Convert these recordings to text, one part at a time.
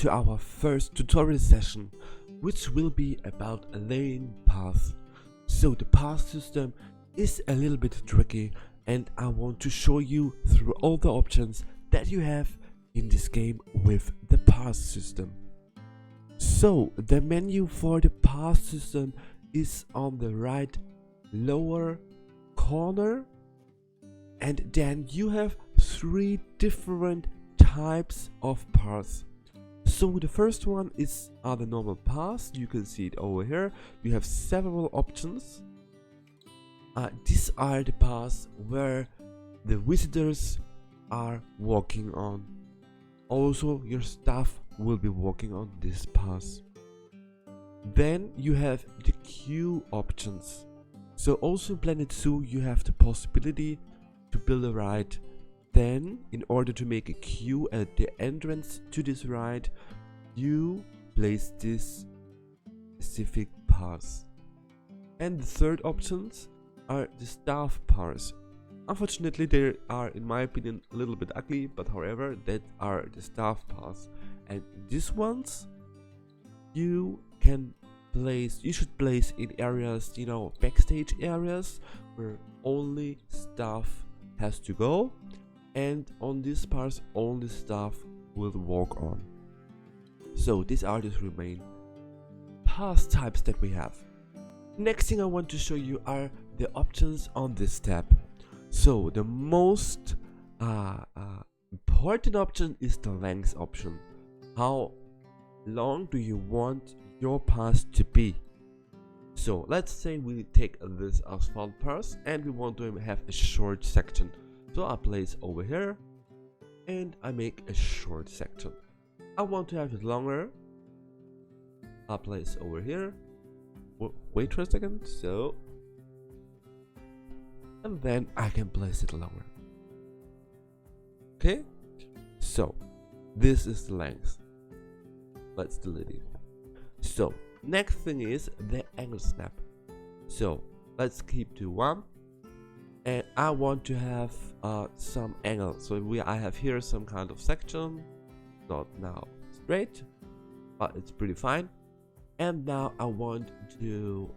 to our first tutorial session, which will be about laying paths. So the path system is a little bit tricky, and I want to show you through all the options that you have in this game with the path system. So the menu for the path system is on the right lower corner, and then you have 3 different types of paths. So the first one is the normal paths. You can see it over here. You have several options. These are the paths where the visitors are walking on. Also, your staff will be walking on this path. Then you have the queue options. So also in Planet Zoo you have the possibility to build a ride. Then, in order to make a queue at the entrance to this ride, you place this specific path. And the third options are the staff paths. Unfortunately, they are, in my opinion, a little bit ugly, but however, that are the staff paths. And these ones you should place in areas, backstage areas where only staff has to go. And on this path only staff will walk on. So these are the 3 main path types that we have. Next thing I want to show you are the options on this tab. So the most important option is the length option. How long do you want your path to be? So let's say we take this asphalt path and we want to have a short section. So I place over here and I make a short section. I want to have it longer. I place over here. Wait for a second. So, and then I can place it longer. Okay. So this is the length. Let's delete it. So next thing is the angle snap. So let's keep to 1. And I want to have some angle. So I have here some kind of section, not now straight, but it's pretty fine. And now I want to,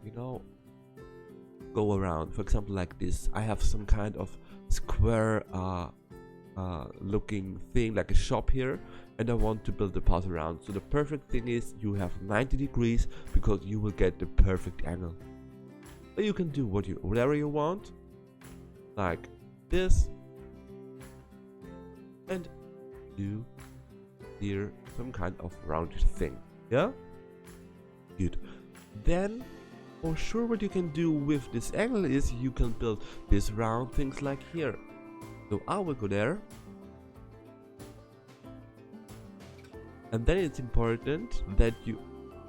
go around. For example, like this. I have some kind of square looking thing, like a shop here, and I want to build a path around. So the perfect thing is you have 90 degrees because you will get the perfect angle. But you can do whatever you want, like this, and do here some kind of rounded thing. Yeah, good. Then for sure what you can do with this angle is you can build these round things like here. So I will go there, and then it's important that you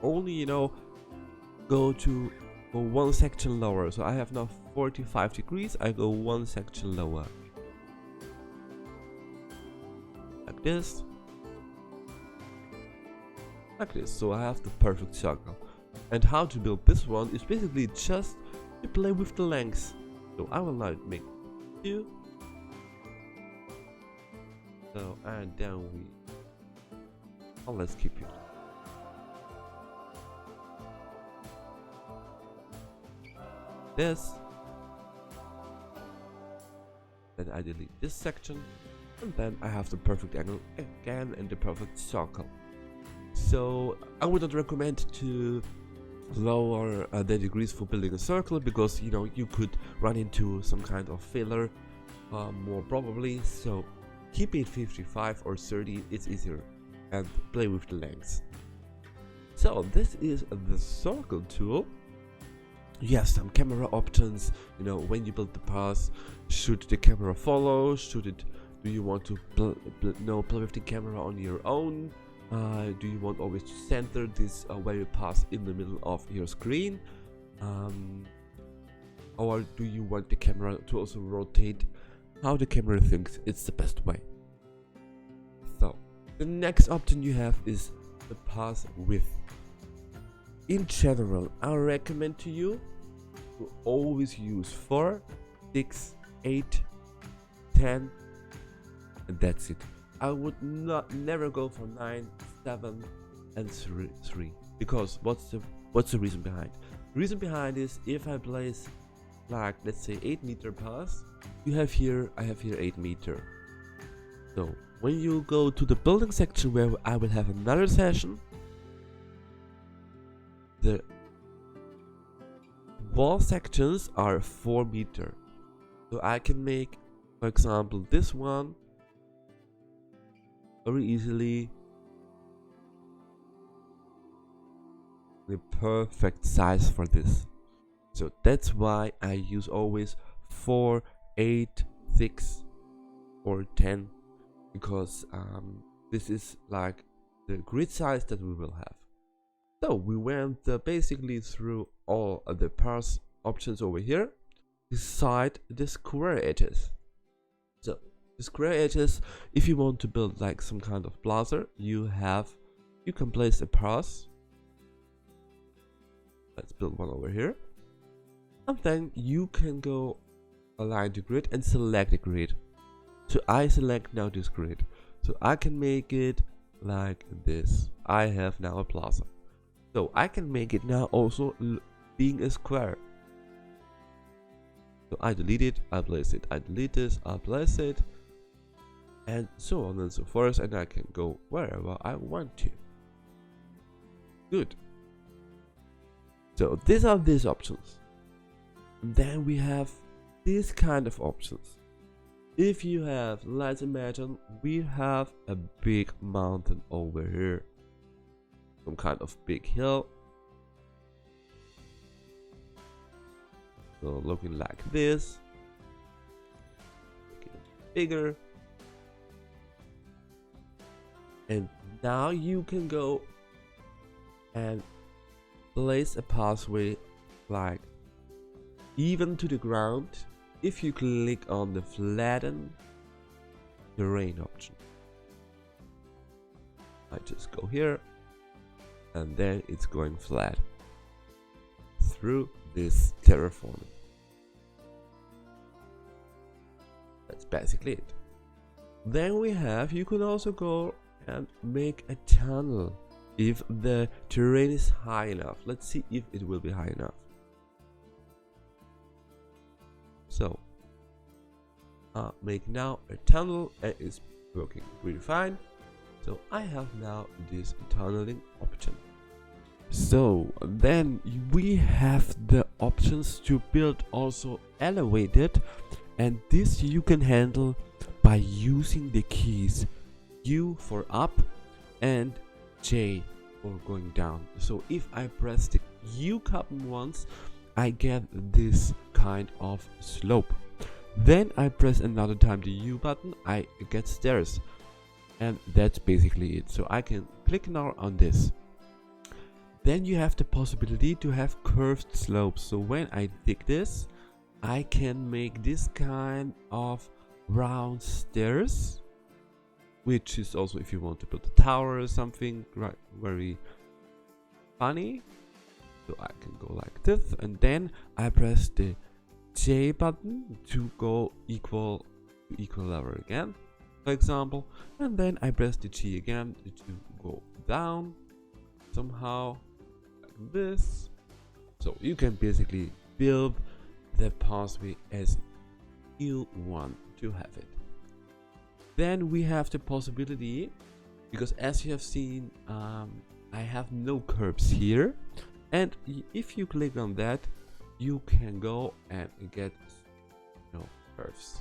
only go 1 section lower. So I have now 45 degrees. I go 1 section lower, like this, so I have the perfect circle. And how to build this one is basically just to play with the length. So I will now make 2. So and then let's keep it. This, then I delete this section, and then I have the perfect angle again and the perfect circle. So I would not recommend to lower the degrees for building a circle, because you could run into some kind of failure more probably. So keep it 55 or 30, it's easier, and play with the lengths. So this is the circle tool. You have some camera options. When you build the path, should the camera follow? Do you want to play with the camera on your own? Do you want always to center this where you pass in the middle of your screen? Or do you want the camera to also rotate? How the camera thinks it's the best way. So the next option you have is the path width. In general, I recommend to you to always use 4, 6, 8, 10, and that's it. I would never go for 9, 7 and 3. Because what's the reason behind? The reason behind is if I place like let's say 8-meter pass, I have here 8-meter. So when you go to the building section where I will have another session, the wall sections are 4-meter. So I can make, for example, this one very easily the perfect size for this. So that's why I use always 4, 8, 6 or 10, because this is like the grid size that we will have. So we went basically through all of the parse options over here beside the square edges. So the square edges, if you want to build like some kind of plaza, you can place a parse. Let's build one over here, and then you can go align the grid and select the grid. So I select now this grid, so I can make it like this. I have now a plaza, so I can make it now also being a square. So I delete it, I place it, I delete this, I place it, and so on and so forth, and I can go wherever I want to. Good. So these are these options. And then we have this kind of options. If you have, let's imagine we have a big mountain over here, some kind of big hill, so looking like this, make it bigger, and now you can go and place a pathway like even to the ground if you click on the flatten terrain option. I just go here and then it's going flat through this terraforming. That's basically it. Then you can also go and make a tunnel if the terrain is high enough. Let's see if it will be high enough. So make now a tunnel, and it's working really fine. So I have now this tunneling option. So then we have the options to build also elevated, and this you can handle by using the keys U for up and J for going down. So if I press the U button once, I get this kind of slope. Then I press another time the U button, I get stairs. And that's basically it. So I can click now on this. Then you have the possibility to have curved slopes. So when I dig this, I can make this kind of round stairs, which is also if you want to build a tower or something, right, very funny. So I can go like this, and then I press the J button to go equal level again, for example, and then I press the G again to go down somehow like this. So you can basically build the pathway as you want to have it. Then we have the possibility, because as you have seen, I have no curbs here, and if you click on that, you can go and get curves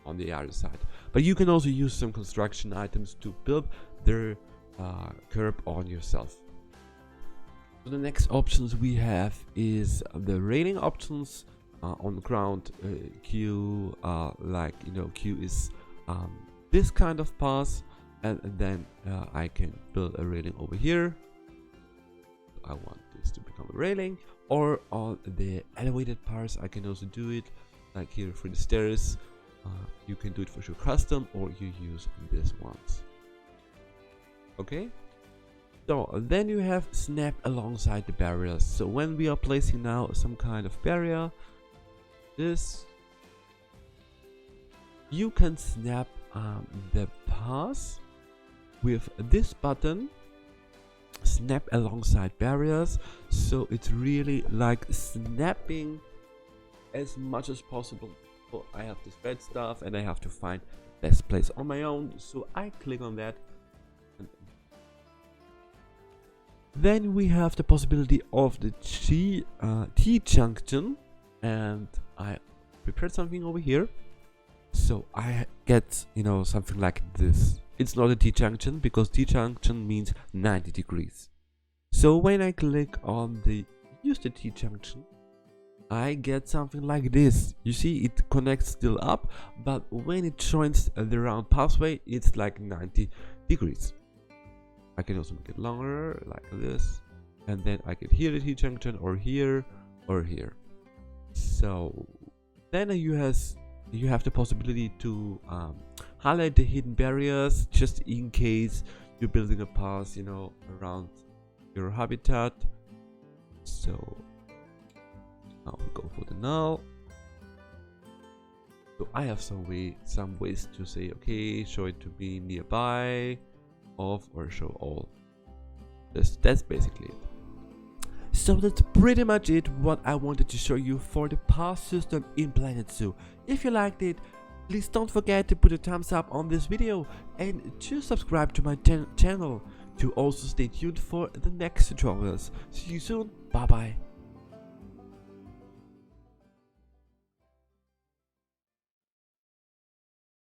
on the other side. But you can also use some construction items to build their curb on yourself. So the next options we have is the railing options on the ground. Q, Q is this kind of path, and then I can build a railing over here. I want this to become a railing, or on the elevated parts I can also do it like here for the stairs. You can do it for sure custom, or you use this ones. Okay, so then you have snap alongside the barriers. So when we are placing now some kind of barrier, this you can snap the path with this button snap alongside barriers, so it's really like snapping as much as possible. So I have this red stuff and I have to find best place on my own, so I click on that. Then we have the possibility of the T-junction, and I prepared something over here. So I get, something like this. It's not a T-junction because T-junction means 90 degrees. So when I click on the use the T-junction, I get something like this. You see, it connects still up, but when it joins the round pathway, it's like 90 degrees. I can also make it longer, like this, and then I can here the T-junction, or here, or here. So then you have the possibility to highlight the hidden barriers, just in case you're building a path, around your habitat. So now we go for the null. So I have some ways to say, okay, show it to be nearby, off, or show all. That's basically it. So that's pretty much it what I wanted to show you for the path system in Planet Zoo. If you liked it, please don't forget to put a thumbs up on this video and to subscribe to my channel to also stay tuned for the next tutorials. See you soon. Bye bye.